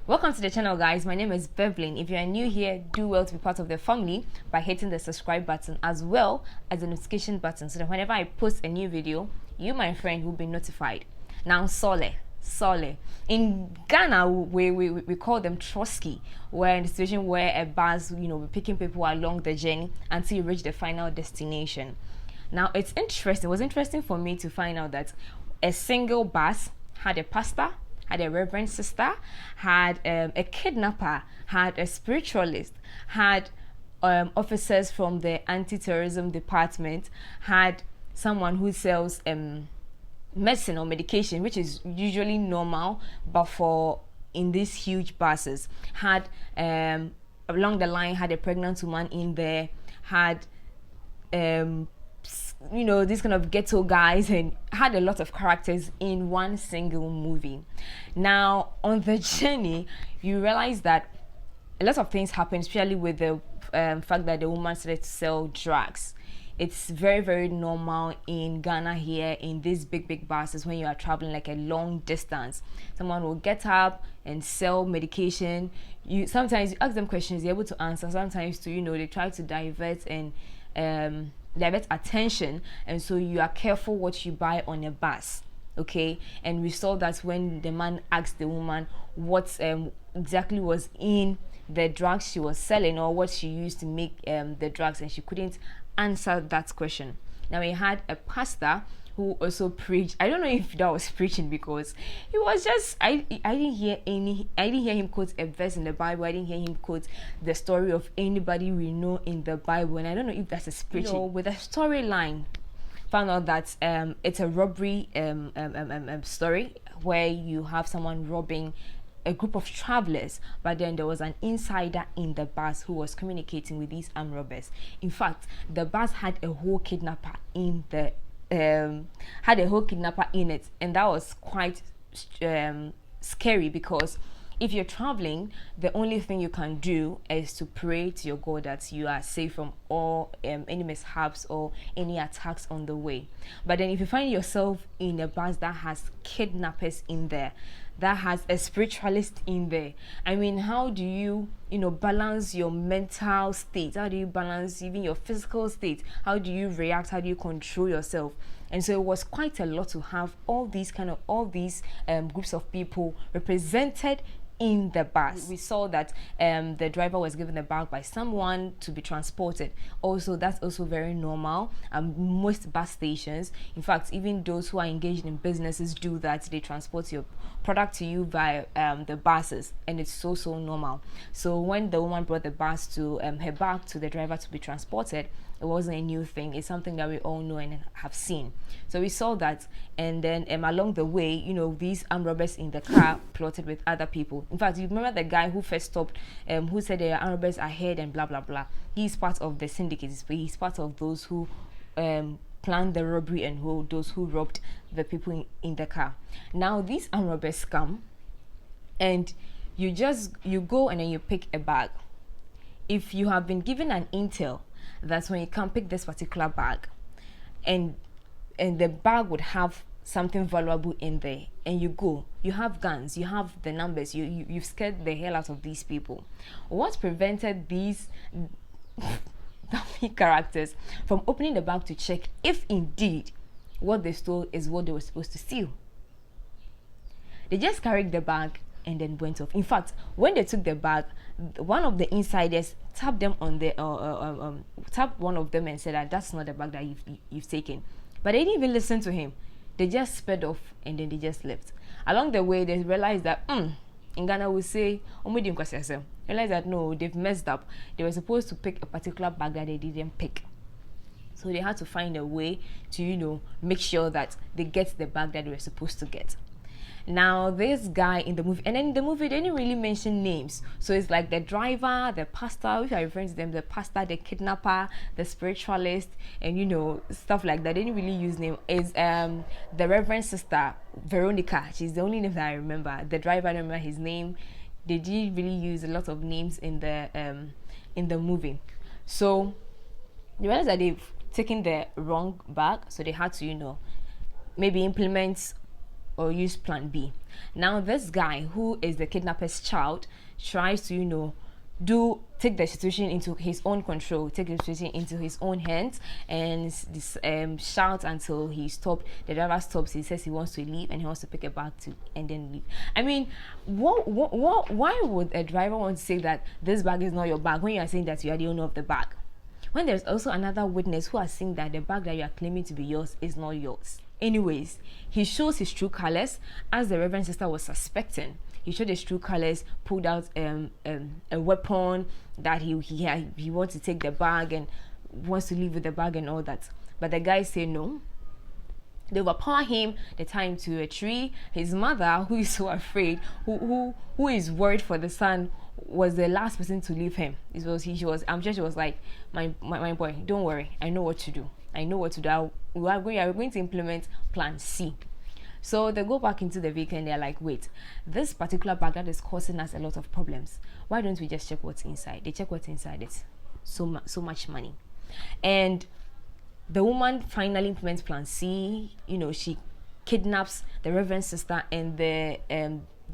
Welcome to the channel, guys. My name is Bevlin. If you are new here, do well to be part of the family by hitting the subscribe button as well as the notification button so that whenever I post a new video, you, my friend, will be notified. Now, Soólé. In Ghana, we call them troski. We're in a situation where a bus, we're picking people along the journey until you reach the final destination. Now, it's interesting. It was interesting for me to find out that a single bus had a pastor, had a reverend sister, had a kidnapper, had a spiritualist, had officers from the anti-terrorism department, had someone who sells medicine or medication, which is usually normal, but for in these huge buses, had along the line had a pregnant woman in there, had these kind of ghetto guys, and had a lot of characters in one single movie. Now, on the journey, you realize that a lot of things happen, especially with the fact that the woman started to sell drugs. It's very, very normal in Ghana here in these big buses when you are traveling like a long distance. Someone will get up and sell medication. Sometimes you ask them questions, they're able to answer. Sometimes they try to divert attention, and so you are careful what you buy on a bus. Okay, and we saw that when the man asked the woman what exactly was in the drugs she was selling or what she used to make the drugs, and she couldn't answer that question. Now, we had a pastor who also preached. I don't know if that was preaching, because it was just I didn't hear him quote a verse in the Bible. I didn't hear him quote the story of anybody we know in the Bible, and I don't know if that's a preaching. With a storyline, found out that it's a robbery story where you have someone robbing a group of travelers, but then there was an insider in the bus who was communicating with these armed robbers. In fact, the bus had a whole kidnapper in it, and that was quite scary, because if you're traveling, the only thing you can do is to pray to your God that you are safe from all any mishaps or any attacks on the way. But then if you find yourself in a bus that has kidnappers in there, that has a spiritualist in there, I mean, how do you balance your mental state? How do you balance even your physical state? How do you react? How do you control yourself? And so it was quite a lot to have all these groups of people represented in the bus. We saw that the driver was given a bag by someone to be transported. Also, that's also very normal. Most bus stations, in fact, even those who are engaged in businesses do that. They transport your product to you via the buses, and it's so normal. So when the woman brought the bus to her bag to the driver to be transported, it wasn't a new thing. It's something that we all know and have seen. So we saw that, and then along the way, these armed robbers in the car plotted with other people. In fact, you remember the guy who first stopped, who said there are armed robbers ahead and blah blah blah. He's part of the syndicate. He's part of those who planned the robbery and those who robbed the people in the car. Now these armed robbers come, and you go and then you pick a bag. If you have been given an intel, that's when you can pick this particular bag, and the bag would have something valuable in there, and you have guns, you have the numbers, you've scared the hell out of these people. What prevented these dummy characters from opening the bag to check if indeed what they stole is what they were supposed to steal? They just carried the bag and then went off. In fact, when they took the bag, one of the insiders tapped them on the tapped one of them and said that's not the bag that you've taken. But they didn't even listen to him. They just sped off and then they just left. Along the way, they realized that in Ghana we say realized that no, they've messed up. They were supposed to pick a particular bag that they didn't pick. So they had to find a way to make sure that they get the bag that they were supposed to get. Now, this guy in the movie, and then in the movie, they didn't really mention names. So it's like the driver, the pastor, if I refer to them, the pastor, the kidnapper, the spiritualist, and stuff like that. They didn't really use name. Is the reverend sister, Veronica. She's the only name that I remember. The driver, I don't remember his name. They didn't really use a lot of names in the movie. So they realized that they've taken the wrong bag, so they had to, maybe implement or use plan B. Now this guy, who is the kidnapper's child, tries to, take the situation into his own control, take the situation into his own hands, and shout until he stopped. The driver stops. He says he wants to leave and he wants to pick a bag to and then leave. I mean, why would a driver want to say that this bag is not your bag when you are saying that you are the owner of the bag? When there's also another witness who are saying that the bag that you are claiming to be yours is not yours. Anyways, he shows his true colors, as the Reverend Sister was suspecting. He showed his true colors, pulled out a weapon that he wants to take the bag and wants to leave with the bag and all that. But the guy said no. They overpower him. They tie him to a tree. His mother, who is so afraid, who is worried for the son, was the last person to leave him. I'm sure she was like, my boy, don't worry. I know what to do. We are going to implement plan C. So they go back into the vehicle and they're like, wait, this particular bag that is causing us a lot of problems, why don't we just check what's inside? They check what's inside. It's so much money. And the woman finally implements plan C. She kidnaps the Reverend Sister and the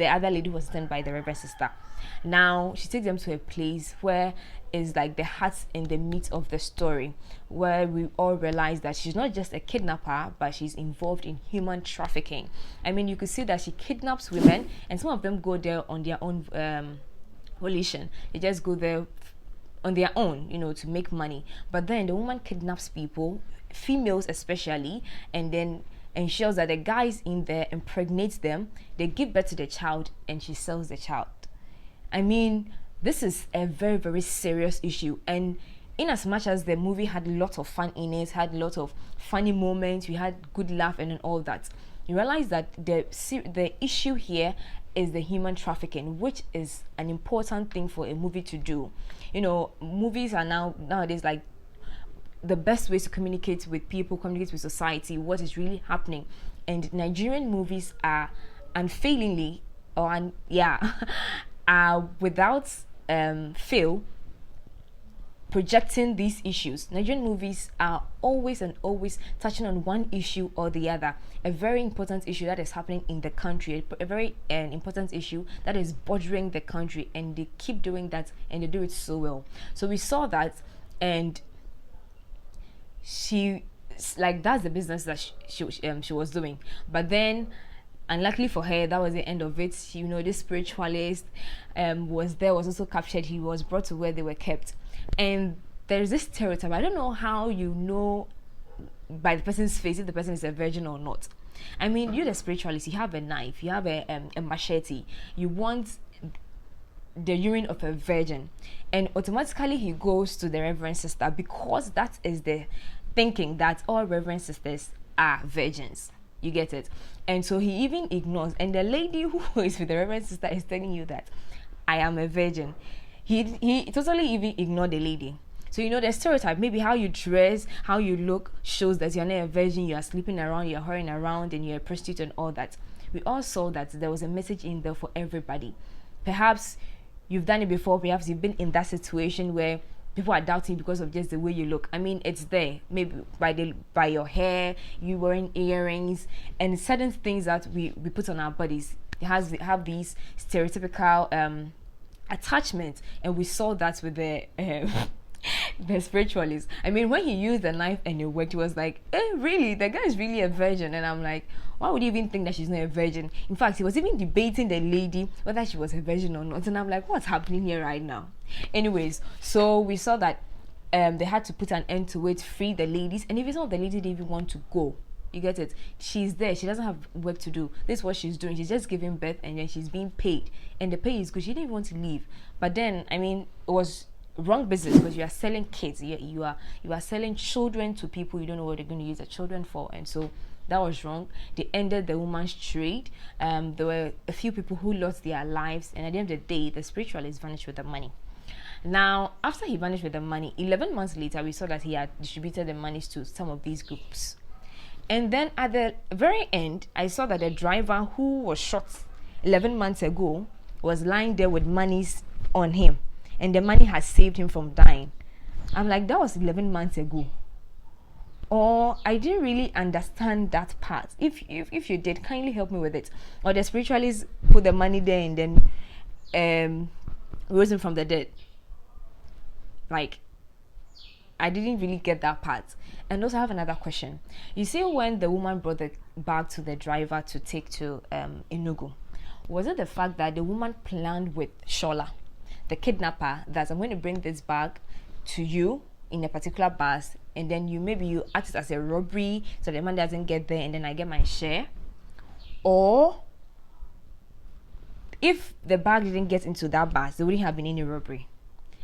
other lady who was sent by the Reverend Sister. Now she takes them to a place where is like the heart and the meat of the story, where we all realize that she's not just a kidnapper, but she's involved in human trafficking. I mean, you could see that she kidnaps women, and some of them go there on their own volition. They just go there on their own, to make money. But then the woman kidnaps people, females especially, and then ensures that the guys in there impregnates them. They give birth to the child, and she sells the child. I mean, this is a very, very serious issue. And in as much as the movie had a lot of fun in it, had a lot of funny moments, we had good laugh and all that, you realize that the issue here is the human trafficking, which is an important thing for a movie to do. Movies are nowadays like the best ways to communicate with people, communicate with society, what is really happening. And Nigerian movies are unfailingly, are without fail projecting these issues. Nigerian movies are always touching on one issue or the other, a very important issue that is happening in the country, a very important issue that is bordering the country, and they keep doing that, and they do it so well. So we saw that, and that's the business that she was doing. But then, unluckily for her, that was the end of it. This spiritualist was also captured. He was brought to where they were kept. And there's this stereotype. I don't know how you know by the person's face if the person is a virgin or not. I mean, you're the spiritualist. You have a knife. You have a machete. You want the urine of a virgin. And automatically he goes to the Reverend Sister, because that is the thinking that all Reverend Sisters are virgins. You get it? And so he even ignores. And the lady who is with the Reverend Sister is telling you that I am a virgin. He totally even ignored the lady. So the stereotype, maybe how you dress, how you look, shows that you're not a virgin, you are sleeping around, you're hurrying around, and you're a prostitute and all that. We all saw that there was a message in there for everybody. Perhaps you've done it before, perhaps you've been in that situation where people are doubting because of just the way you look. I mean, it's there. Maybe by your hair, you wearing earrings, and certain things that we put on our bodies have these stereotypical attachments, and we saw that with the the spiritualist. I mean, when he used the knife and it worked, he was like, really? The guy is really a virgin? And I'm like, why would you even think that she's not a virgin? In fact, he was even debating the lady whether she was a virgin or not. And I'm like, what's happening here right now? Anyways, so we saw that they had to put an end to it, free the ladies. And even some of the ladies didn't even want to go. You get it? She's there. She doesn't have work to do. This is what she's doing. She's just giving birth, and then she's being paid. And the pay is good. She didn't even want to leave. But then, I mean, it was wrong business, because you are selling kids. You are selling children to people you don't know what they're going to use the children for. And so that was wrong. They ended the woman's trade. There were a few people who lost their lives. And at the end of the day, the spiritualist vanished with the money. Now, after he vanished with the money, 11 months later, we saw that he had distributed the monies to some of these groups. And then at the very end, I saw that the driver who was shot 11 months ago was lying there with monies on him. And the money has saved him from dying. I'm like, that was 11 months ago. or I didn't really understand that part. If you did, kindly help me with it. Or the spiritualists put the money there and then rose him from the dead. Like, I didn't really get that part. And also I have another question. You see, when the woman brought the bag to the driver to take to Enugu, was it the fact that the woman planned with Soólé, the kidnapper, that I'm going to bring this bag to you in a particular bus, and then you act it as a robbery so the man doesn't get there and then I get my share? Or if the bag didn't get into that bus, there wouldn't have been any robbery.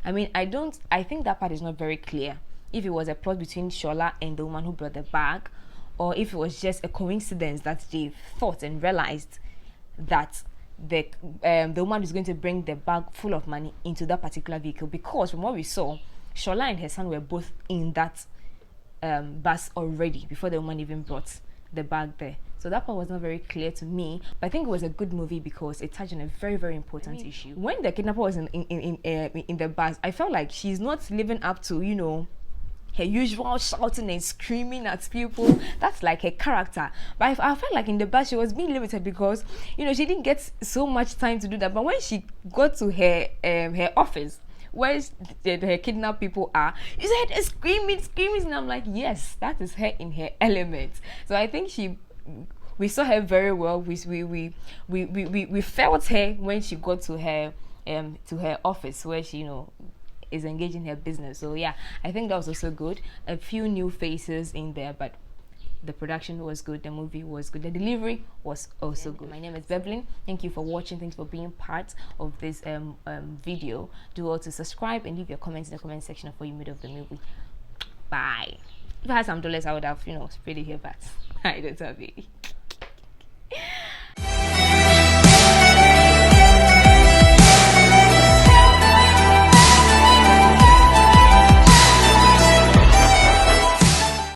I mean, I think that part is not very clear. If it was a plot between Soólé and the woman who brought the bag, or if it was just a coincidence that they thought and realized that the woman is going to bring the bag full of money into that particular vehicle. Because from what we saw, Soólé and her son were both in that bus already before the woman even brought the bag there. So that part was not very clear to me, but I think it was a good movie because it touched on a very, very important issue. When the kidnapper was in the bus, I felt like she's not living up to, you know, her usual shouting and screaming at people. That's like her character. But I felt like in the bus she was being limited because, you know, she didn't get so much time to do that. But when she got to her office, where her kidnapped people are, you said her screaming, and I'm like, yes, that is her in her element. So I think we saw her very well. We felt her when she got to her office where she, you know, is engaged in her business. So yeah, I think that was also good. A few new faces in there, but the production was good, the movie was good, the delivery was also good. My name is Bevelyn. Thank you for watching. Thanks for being part of this video. Do also subscribe and leave your comments in the comment section of what you made of the movie. Bye. If I had some dollars, I would have, you know, sprayed it here, but I don't have it.